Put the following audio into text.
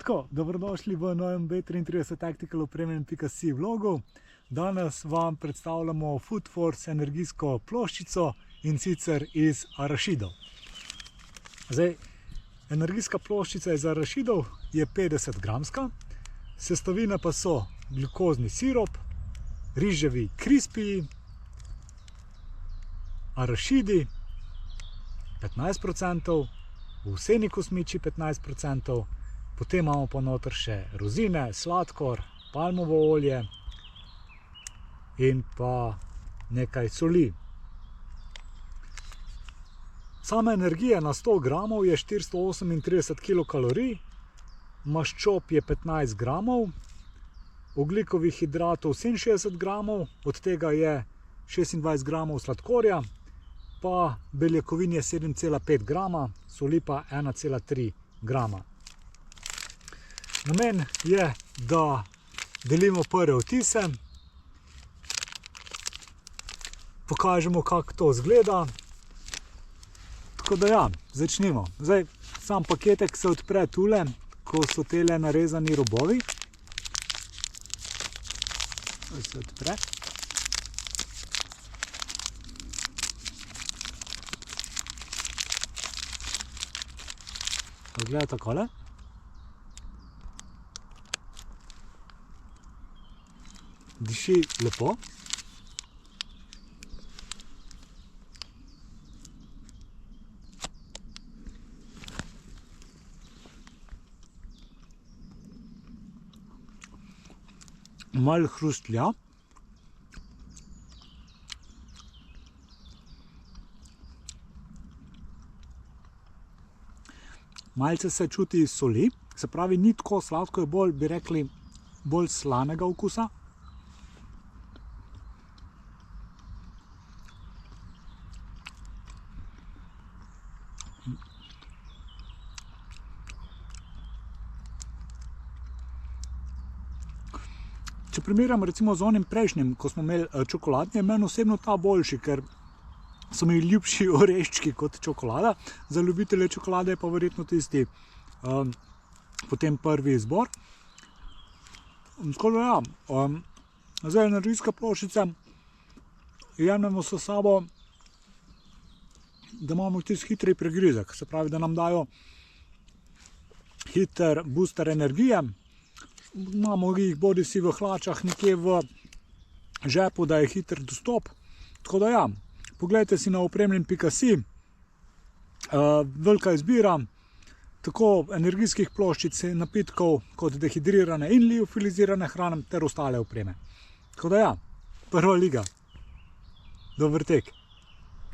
Tako, dobrodošli v novem B33 Tactical opremljen.si vlogu. Danes vam predstavljamo Foodforce energijsko ploščico in sicer iz arašidov. Zdaj, energijska ploščica iz arašidov je 50 gramska, sestavine pa so glukozni sirup, riževi krispiji, arašidi 15%, ovseni kosmiči 15%, potem imamo pa noter še rozine, sladkor, palmovo olje in pa nekaj soli. Sama energija na 100 gramov je 438 kilokalorij, maščob je 15 gramov, ogljikovih hidratov 67 gramov, od tega je 26 gramov sladkorja, pa beljakovin je 7,5 grama, soli pa 1,3 grama. Namen je, da delimo prve vtise, pokažemo, kako to izgleda. Tako da ja, začnimo. Zdaj, sam paketek se odpre tule, ko so tele narezani robovi. To se odpre. Izgleda takole. Diši lepo. Malo hrustlja. Malce se čuti soli, se pravi, ni tako sladko, je bolj, bi rekli, bolj slanega okusa. Če primerjam recimo z onim prejšnjim, ko smo imeli čokoladni, je meni osebno ta boljši, ker so mi ljubši oreščki kot čokolada. Za ljubitelje čokolade je pa verjetno tisti potem prvi izbor. Tako da ja, zdaj energijska ploščica, jemljemo s sabo, da imamo tisti hitri pregrizek, se pravi, da nam dajo hiter booster energije. Imamo jih bodi si v hlačah, nekje v žepu, da je hiter dostop. Tako da ja, poglejte si na opremljen.si, velika izbira tako energijskih ploščic, napitkov kot dehidrirane in liofilizirane hrane ter ostale opreme. Tako da ja, prva liga. Dober tek.